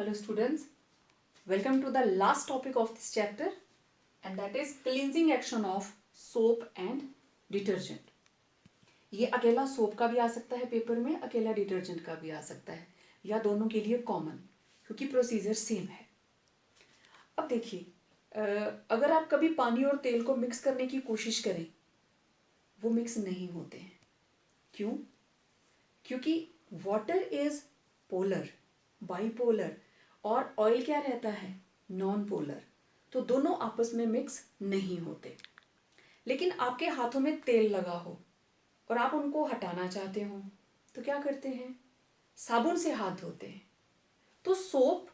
Hello students, welcome to the last topic of this chapter and that is cleansing action of soap and detergent. ये अकेला soap का भी आ सकता है paper में, अकेला डिटर्जेंट का भी आ सकता है या दोनों के लिए कॉमन, क्योंकि प्रोसीजर सेम है। अब देखिए, अगर आप कभी पानी और तेल को मिक्स करने की कोशिश करें, वो मिक्स नहीं होते हैं। क्यों? क्योंकि वाटर इज पोलर, बाइपोलर, और ऑयल क्या रहता है? Non polar. तो दोनों आपस में मिक्स नहीं होते। लेकिन आपके हाथों में तेल लगा हो और आप उनको हटाना चाहते हो तो क्या करते हैं? साबुन से हाथ धोते हैं। तो सोप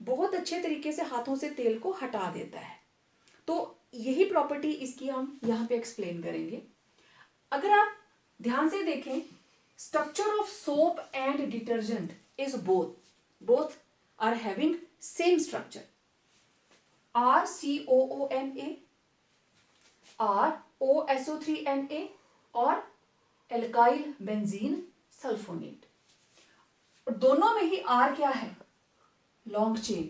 बहुत अच्छे तरीके से हाथों से तेल को हटा देता है। तो यही प्रॉपर्टी इसकी हम यहाँ पे एक्सप्लेन करेंगे। अगर आप ध्यान से देखें, structure of soap and detergent is both are having same structure, RCOONA, ROSO3Na और एल्काइल बेंजीन सल्फोनेट। और दोनों में ही R क्या है? Long chain,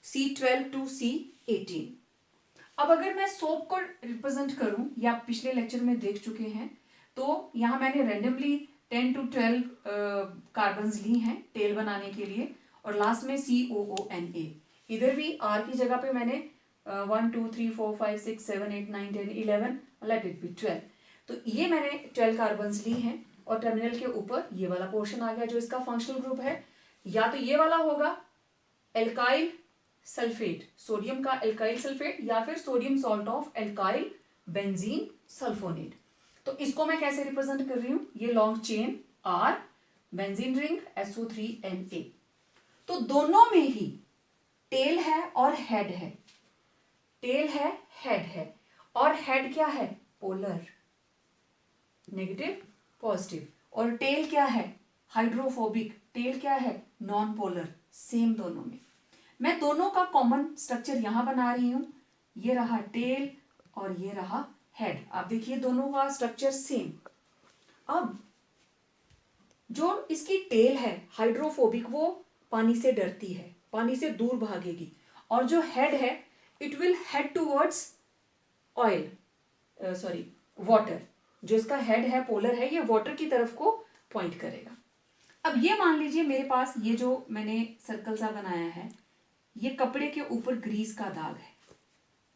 C12 to C18। अब अगर मैं सोप को रिप्रेजेंट करूं, या आप पिछले लेक्चर में देख चुके हैं, तो यहां मैंने रैंडमली 10 to 12 कार्बन्स ली हैं टेल बनाने के लिए, और लास्ट में COONA। इधर भी R की जगह पे मैंने 1 2 3 4 5 6 7 8 9 10 11 लेट इट बी 12। तो ये मैंने 12 कार्बन्स ली हैं, और टर्मिनल के ऊपर ये वाला पोर्शन आ गया जो इसका फंक्शनल ग्रुप है। या तो ये वाला होगा एल्काइल सल्फेट, सोडियम का एल्काइल सल्फेट, या फिर sodium salt of alkyl benzene sulphonate. तो इसको मैं कैसे रिप्रेजेंट कर रही हूं? ये long chain R, benzene ring SO3Na। तो दोनों में ही टेल है और हेड है। टेल है, हेड है, और हेड क्या है? Polar, negative positive. और टेल क्या है? हाइड्रोफोबिक। टेल क्या है? Non polar. सेम दोनों में। मैं दोनों का कॉमन स्ट्रक्चर यहां बना रही हूं। ये रहा टेल और ये रहा हेड। आप देखिए दोनों का स्ट्रक्चर सेम। अब जो इसकी टेल है हाइड्रोफोबिक, वो पानी से डरती है, पानी से दूर भागेगी। और जो हेड है, it will head towards oil, water. जो इसका हेड है, पोलर है, ये वाटर की तरफ को पॉइंट करेगा। अब ये मान लीजिए मेरे पास ये जो मैंने सर्कल सा बनाया है, ये कपड़े के ऊपर ग्रीस का दाग है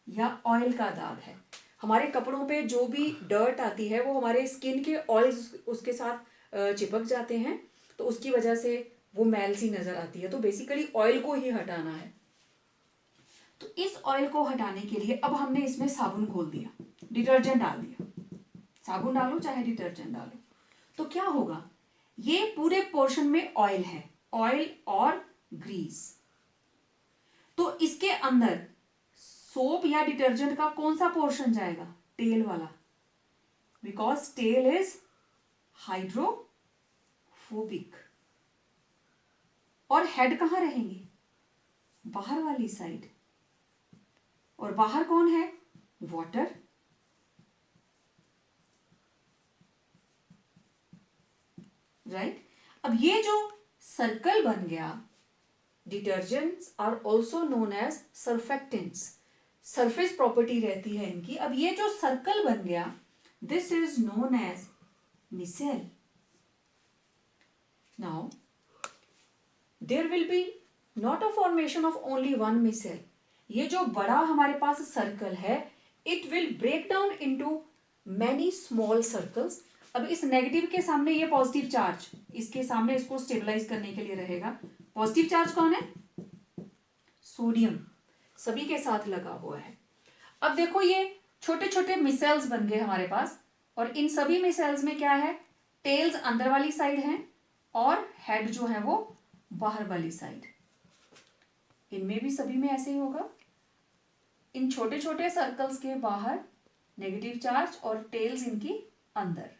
या ऑयल का दाग है। हमारे कपड़ों पे जो भी डर्ट आती है वो हमारे स्किन के ऑयल्स उसके साथ चिपक जाते हैं, तो उसकी वजह से वो मैल सी नजर आती है। तो बेसिकली ऑयल को ही हटाना है। तो इस ऑयल को हटाने के लिए अब हमने इसमें साबुन घोल दिया, डिटर्जेंट डाल दिया। साबुन डालो चाहे डिटर्जेंट डालो, तो क्या होगा? ये पूरे पोर्शन में ऑयल है, ऑयल और ग्रीस। तो इसके अंदर सोप या डिटर्जेंट का कौन सा पोर्शन जाएगा? टेल वाला, बिकॉज टेल इज हाइड्रोफोबिक। और हेड कहां रहेंगे? बाहर वाली साइड। और बाहर कौन है? वाटर। राइट? अब ये जो सर्कल बन गया, detergents are also known as surfactants. Surface property रहती है इनकी। अब ये जो सर्कल बन गया, this is known as micelle. Now there will be not a formation of only one micelle. ये जो बड़ा हमारे पास सर्कल है, it will break down into many small circles. अब इस नेगेटिव के सामने ये पॉजिटिव चार्ज, इसके सामने इसको स्टेबलाइज करने के लिए रहेगा। पॉजिटिव चार्ज कौन है? सोडियम, सभी के साथ लगा हुआ है। अब देखो ये छोटे छोटे मिसेल्स बन गए हमारे पास, और इन सभी मिसेल्स में क्या है? टेल्स अंदर वाली साइड है और हेड जो है वो बाहर वाली साइड। इनमें भी सभी में ऐसे ही होगा। इन छोटे छोटे सर्कल्स के बाहर नेगेटिव चार्ज और टेल्स इनकी अंदर।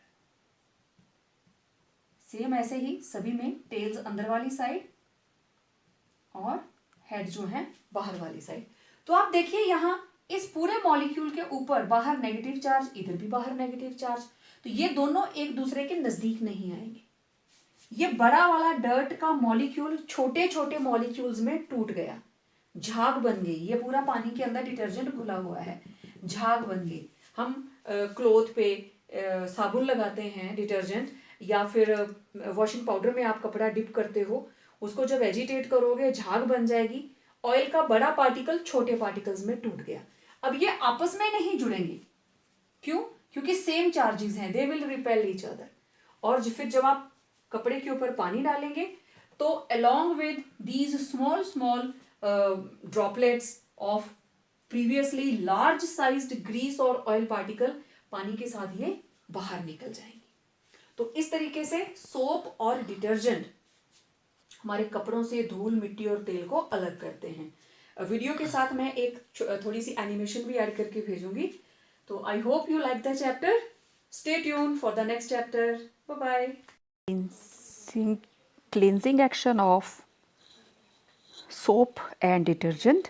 सेम ऐसे ही सभी में टेल्स अंदर वाली साइड और हेड जो है बाहर वाली साइड। तो आप देखिए यहां इस पूरे मॉलिक्यूल के ऊपर बाहर नेगेटिव चार्ज, इधर भी बाहर नेगेटिव चार्ज। तो ये दोनों एक दूसरे के नजदीक नहीं आएंगे। ये बड़ा वाला डर्ट का मॉलिक्यूल छोटे छोटे मॉलिक्यूल्स में टूट गया, झाग बन गई। ये पूरा पानी के अंदर डिटर्जेंट घुला हुआ है, झाग बन गई। हम क्लोथ पे साबुन लगाते हैं डिटर्जेंट, या फिर वॉशिंग पाउडर में आप कपड़ा डिप करते हो, उसको जब एजिटेट करोगे झाग बन जाएगी। ऑयल का बड़ा पार्टिकल छोटे पार्टिकल्स में टूट गया। अब ये आपस में नहीं जुड़ेंगे, क्यों? क्योंकि सेम चार्जेस हैं, they will repel each other. और फिर जब आप कपड़े के ऊपर पानी डालेंगे तो along with these small droplets of previously large sized grease और oil particle पानी के साथ ये बाहर निकल जाएंगे। तो इस तरीके से सोप और डिटर्जेंट हमारे कपड़ों से धूल, मिट्टी और तेल को अलग करते हैं। वीडियो के साथ मैं एक थोड़ी सी एनिमेशन भी ऐड करके भेजूंगी। तो I hope you like the chapter. Stay tune for the next chapter. Bye bye. Cleansing action of soap and detergent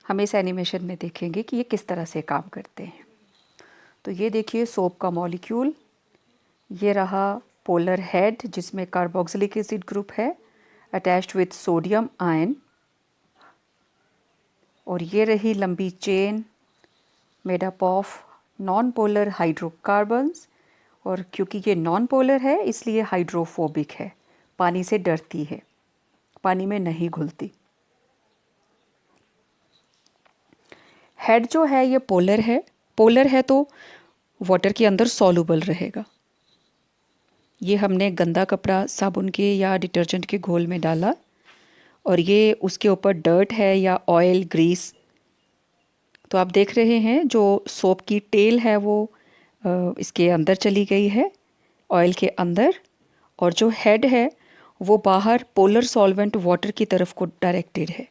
हम इस एनिमेशन में देखेंगे कि ये किस तरह से काम करते हैं। तो ये देखिए सोप का मॉलिक्यूल, ये रहा पोलर हेड जिसमें कार्बोक्सिलिक एसिड ग्रुप है अटैच्ड विथ सोडियम आयन, और ये रही लंबी chain made up of non polar hydrocarbons, और क्योंकि ये नॉन पोलर है इसलिए हाइड्रोफोबिक है, पानी से डरती है, पानी में नहीं घुलती। हेड जो है ये पोलर है, पोलर है तो वाटर के अंदर सॉल्युबल रहेगा। ये हमने गंदा कपड़ा साबुन के या डिटर्जेंट के घोल में डाला और ये उसके ऊपर डर्ट है या ऑयल ग्रीस, तो आप देख रहे हैं जो सोप की टेल है वो इसके अंदर चली गई है, ऑयल के अंदर, और जो हेड है वो बाहर पोलर सॉल्वेंट वाटर की तरफ को डायरेक्टेड है,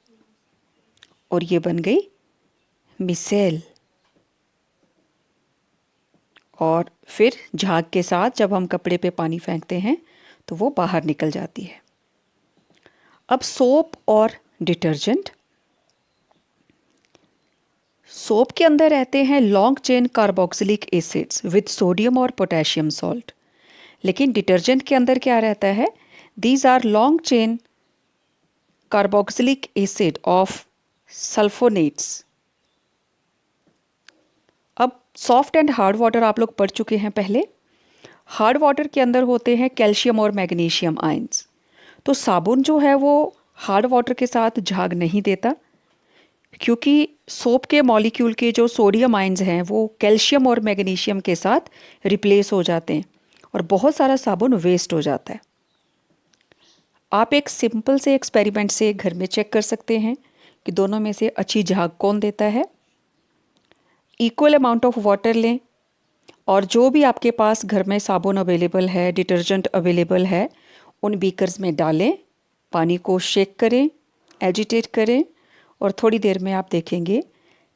और ये बन गई मिसेल। और फिर झाग के साथ जब हम कपड़े पे पानी फेंकते हैं तो वो बाहर निकल जाती है। अब सोप और डिटर्जेंट, सोप के अंदर रहते हैं long chain carboxylic acids with sodium और पोटेशियम सॉल्ट, लेकिन डिटर्जेंट के अंदर क्या रहता है? These are long chain carboxylic acid of sulphonates. अब सॉफ्ट एंड हार्ड वाटर आप लोग पढ़ चुके हैं पहले। हार्ड वाटर के अंदर होते हैं कैल्शियम और मैग्नीशियम आयंस। तो साबुन जो है वो हार्ड वाटर के साथ झाग नहीं देता, क्योंकि सोप के मॉलिक्यूल के जो सोडियम आयंस हैं वो कैल्शियम और मैग्नीशियम के साथ रिप्लेस हो जाते हैं और बहुत सारा साबुन वेस्ट हो जाता है। आप एक सिंपल से एक्सपेरिमेंट से घर में चेक कर सकते हैं कि दोनों में से अच्छी झाग कौन देता है। इक्वल अमाउंट ऑफ वाटर लें और जो भी आपके पास घर में साबुन अवेलेबल है, डिटर्जेंट अवेलेबल है, उन बीकर्स में डालें, पानी को शेक करें, एजिटेट करें, और थोड़ी देर में आप देखेंगे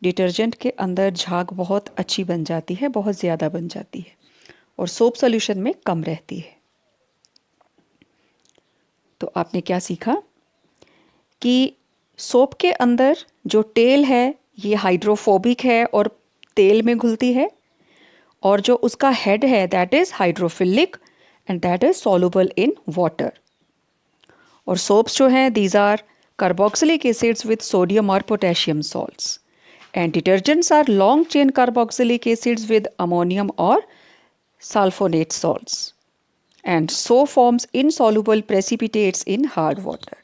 डिटर्जेंट के अंदर झाग बहुत अच्छी बन जाती है, बहुत ज़्यादा बन जाती है, और सोप सॉल्यूशन में कम रहती है। तो आपने क्या सीखा कि सोप के अंदर जो टेल है ये हाइड्रोफोबिक है और तेल में घुलती है, और जो उसका हेड है that is hydrophilic and that is soluble in water. और सोप्स जो हैं these are carboxylic acids with sodium or potassium salts, and detergents are long chain carboxylic acids with ammonium or sulfonate salts, and so forms insoluble precipitates in hard water.